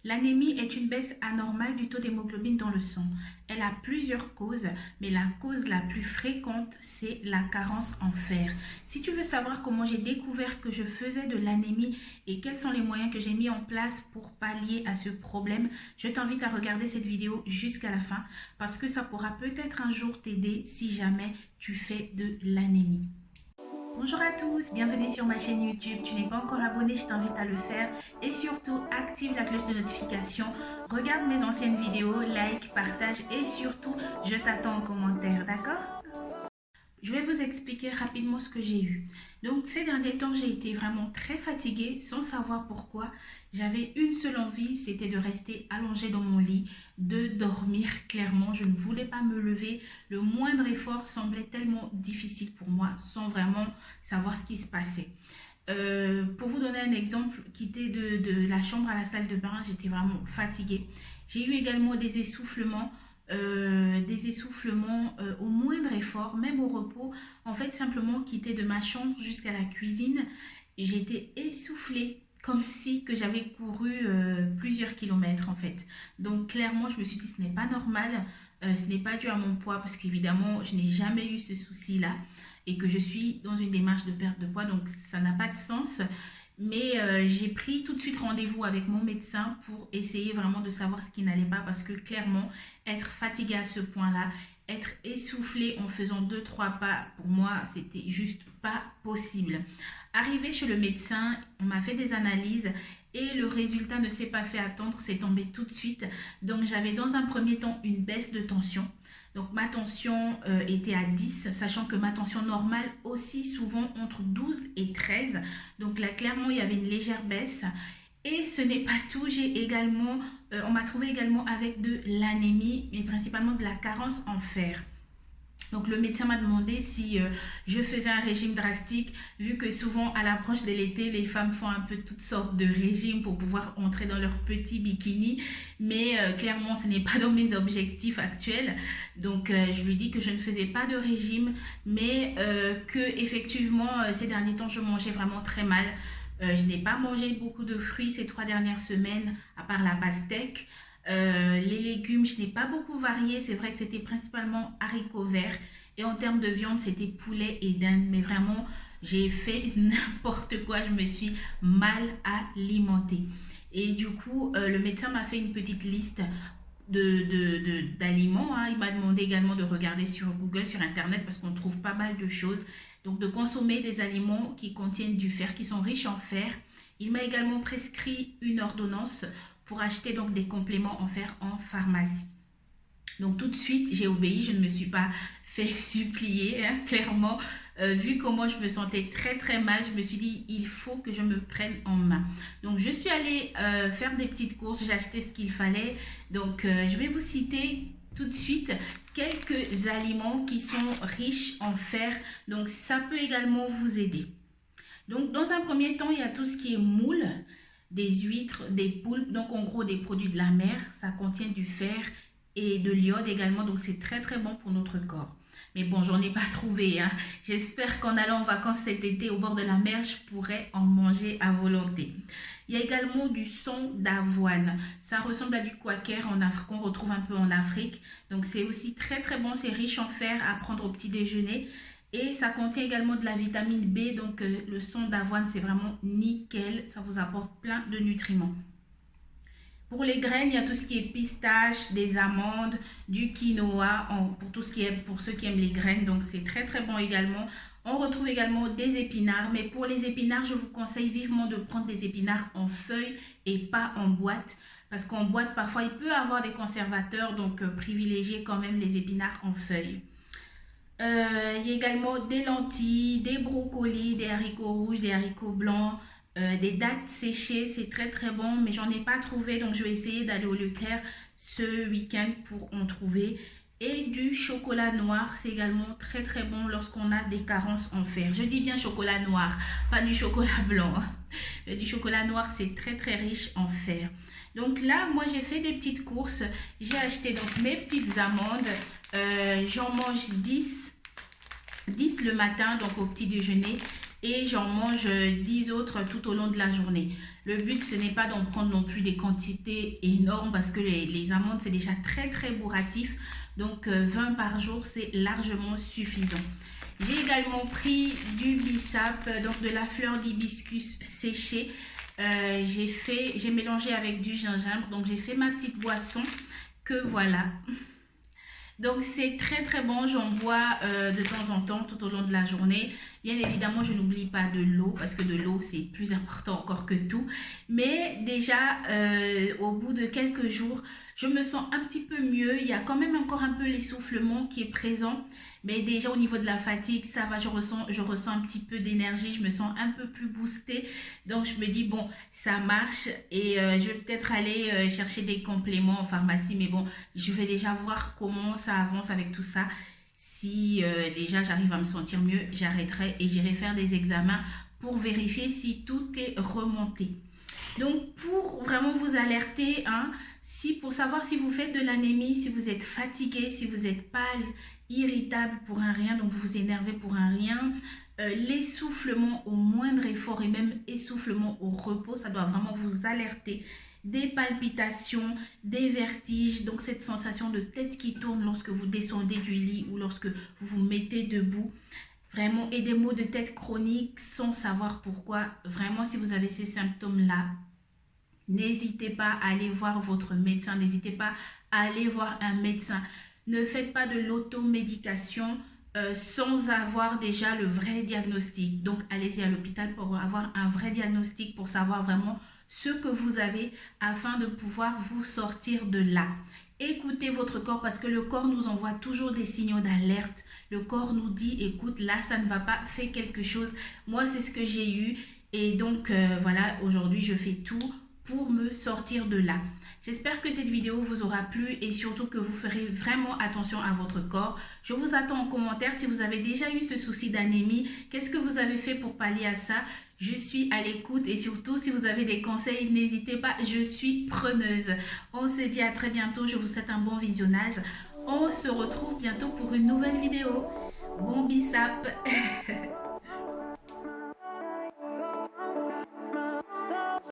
L'anémie est une baisse anormale du taux d'hémoglobine dans le sang. Elle a plusieurs causes, mais la cause la plus fréquente, c'est la carence en fer. Si tu veux savoir comment j'ai découvert que je faisais de l'anémie et quels sont les moyens que j'ai mis en place pour pallier à ce problème, je t'invite à regarder cette vidéo jusqu'à la fin parce que ça pourra peut-être un jour t'aider si jamais tu fais de l'anémie. Bonjour à tous, bienvenue sur ma chaîne YouTube. Tu n'es pas encore abonné, je t'invite à le faire. Et surtout, active la cloche de notification. Regarde mes anciennes vidéos, like, partage et surtout, je t'attends en commentaire, d'accord? Je vais vous expliquer rapidement ce que j'ai eu. Donc ces derniers temps, j'ai été vraiment très fatiguée sans savoir pourquoi. J'avais une seule envie, c'était de rester allongée dans mon lit, de dormir clairement. Je ne voulais pas me lever. Le moindre effort semblait tellement difficile pour moi sans vraiment savoir ce qui se passait. Pour vous donner un exemple, quitter de la chambre à la salle de bain, j'étais vraiment fatiguée. J'ai eu également des essoufflements au moindre effort, même au repos. En fait, simplement quitter de ma chambre jusqu'à la cuisine, j'étais essoufflée, comme si que j'avais couru plusieurs kilomètres en fait. Donc clairement, je me suis dit ce n'est pas normal, ce n'est pas dû à mon poids parce qu'évidemment, je n'ai jamais eu ce souci-là et que je suis dans une démarche de perte de poids, donc ça n'a pas de sens. Mais j'ai pris tout de suite rendez-vous avec mon médecin pour essayer vraiment de savoir ce qui n'allait pas parce que clairement, être fatigué à ce point-là, être essoufflé en faisant 2-3 pas, pour moi, c'était juste pas possible. Arrivé chez le médecin, on m'a fait des analyses et le résultat ne s'est pas fait attendre, c'est tombé tout de suite. Donc j'avais dans un premier temps une baisse de tension. Donc ma tension était à 10, sachant que ma tension normale aussi souvent entre 12 et 13. Donc là, clairement, il y avait une légère baisse. Et ce n'est pas tout, on m'a trouvé également avec de l'anémie, mais principalement de la carence en fer. Donc le médecin m'a demandé si je faisais un régime drastique, vu que souvent à l'approche de l'été, les femmes font un peu toutes sortes de régimes pour pouvoir entrer dans leur petit bikini. Mais clairement, ce n'est pas dans mes objectifs actuels. Donc je lui dis que je ne faisais pas de régime, mais que effectivement, ces derniers temps, je mangeais vraiment très mal. Je n'ai pas mangé beaucoup de fruits ces 3 dernières semaines, à part la pastèque. Les légumes, je n'ai pas beaucoup varié. C'est vrai que c'était principalement haricots verts. Et en termes de viande, c'était poulet et dinde. Mais vraiment, j'ai fait n'importe quoi. Je me suis mal alimentée. Et du coup, le médecin m'a fait une petite liste d'aliments. Il m'a demandé également de regarder sur Google, sur Internet, parce qu'on trouve pas mal de choses. Donc, de consommer des aliments qui contiennent du fer, qui sont riches en fer. Il m'a également prescrit une ordonnance pour acheter donc des compléments en fer en pharmacie. Donc tout de suite, j'ai obéi, je ne me suis pas fait supplier, clairement. Vu comment je me sentais très très mal, je me suis dit, il faut que je me prenne en main. Donc je suis allée faire des petites courses, j'ai acheté ce qu'il fallait. Donc je vais vous citer tout de suite quelques aliments qui sont riches en fer. Donc ça peut également vous aider. Donc dans un premier temps, il y a tout ce qui est moule, des huîtres, des poulpes, donc en gros des produits de la mer. Ça contient du fer et de l'iode également, donc c'est très très bon pour notre corps. Mais bon, j'en ai pas trouvé. J'espère qu'en allant en vacances cet été au bord de la mer, je pourrai en manger à volonté. Il y a également du son d'avoine. Ça ressemble à du quaker qu'on retrouve un peu en Afrique. Donc c'est aussi très très bon, c'est riche en fer à prendre au petit déjeuner. Et ça contient également de la vitamine B, donc le son d'avoine, c'est vraiment nickel. Ça vous apporte plein de nutriments. Pour les graines, il y a tout ce qui est pistache, des amandes, du quinoa, pour ceux qui aiment les graines. Donc c'est très très bon également. On retrouve également des épinards. Mais pour les épinards, je vous conseille vivement de prendre des épinards en feuilles et pas en boîte. Parce qu'en boîte, parfois, il peut avoir des conservateurs. Donc privilégiez quand même les épinards en feuilles. Il y a également des lentilles, des brocolis, des haricots rouges, des haricots blancs, des dattes séchées. C'est très très bon, mais j'en ai pas trouvé. Donc je vais essayer d'aller au Leclerc ce week-end pour en trouver. Et du chocolat noir, c'est également très très bon lorsqu'on a des carences en fer. Je dis bien chocolat noir, pas du chocolat blanc. Du chocolat noir, c'est très très riche en fer. Donc là, moi j'ai fait des petites courses. J'ai acheté donc mes petites amandes. J'en mange 10 le matin, donc au petit déjeuner. et j'en mange 10 autres tout au long de la journée. Le but, ce n'est pas d'en prendre non plus des quantités énormes parce que les amandes, c'est déjà très très bourratif. Donc 20 par jour, c'est largement suffisant. J'ai également pris du bissap, donc de la fleur d'hibiscus séchée. J'ai mélangé avec du gingembre, donc j'ai fait ma petite boisson que voilà. Donc c'est très très bon, j'en bois de temps en temps tout au long de la journée. Bien évidemment, je n'oublie pas de l'eau parce que de l'eau c'est plus important encore que tout. Mais déjà, au bout de quelques jours, je me sens un petit peu mieux. Il y a quand même encore un peu l'essoufflement qui est présent. Mais déjà au niveau de la fatigue, ça va, je ressens un petit peu d'énergie, je me sens un peu plus boostée. Donc je me dis, bon, ça marche et je vais peut-être aller chercher des compléments en pharmacie. Mais bon, je vais déjà voir comment ça avance avec tout ça. Si déjà j'arrive à me sentir mieux, j'arrêterai et j'irai faire des examens pour vérifier si tout est remonté. Donc pour vraiment vous alerter, hein, pour savoir si vous faites de l'anémie, si vous êtes fatigué, si vous êtes pâle, irritable pour un rien, donc vous vous énervez pour un rien, l'essoufflement au moindre effort et même essoufflement au repos, ça doit vraiment vous alerter. Des palpitations, des vertiges, donc cette sensation de tête qui tourne lorsque vous descendez du lit ou lorsque vous vous mettez debout. Vraiment, et des maux de tête chroniques sans savoir pourquoi. Vraiment, si vous avez ces symptômes-là, n'hésitez pas à aller voir votre médecin, n'hésitez pas à aller voir un médecin. Ne faites pas de l'automédication sans avoir déjà le vrai diagnostic. Donc, allez-y à l'hôpital pour avoir un vrai diagnostic, pour savoir vraiment ce que vous avez afin de pouvoir vous sortir de là. Écoutez votre corps parce que le corps nous envoie toujours des signaux d'alerte. Le corps nous dit, écoute, là, ça ne va pas, fais quelque chose. Moi, c'est ce que j'ai eu et donc, voilà, aujourd'hui, je fais tout pour me sortir de là. J'espère que cette vidéo vous aura plu et surtout que vous ferez vraiment attention à votre corps. Je vous attends en commentaire si vous avez déjà eu ce souci d'anémie. Qu'est-ce que vous avez fait pour pallier à ça? Je suis à l'écoute et surtout si vous avez des conseils, n'hésitez pas, je suis preneuse. On se dit à très bientôt, je vous souhaite un bon visionnage. On se retrouve bientôt pour une nouvelle vidéo. Bon bissap.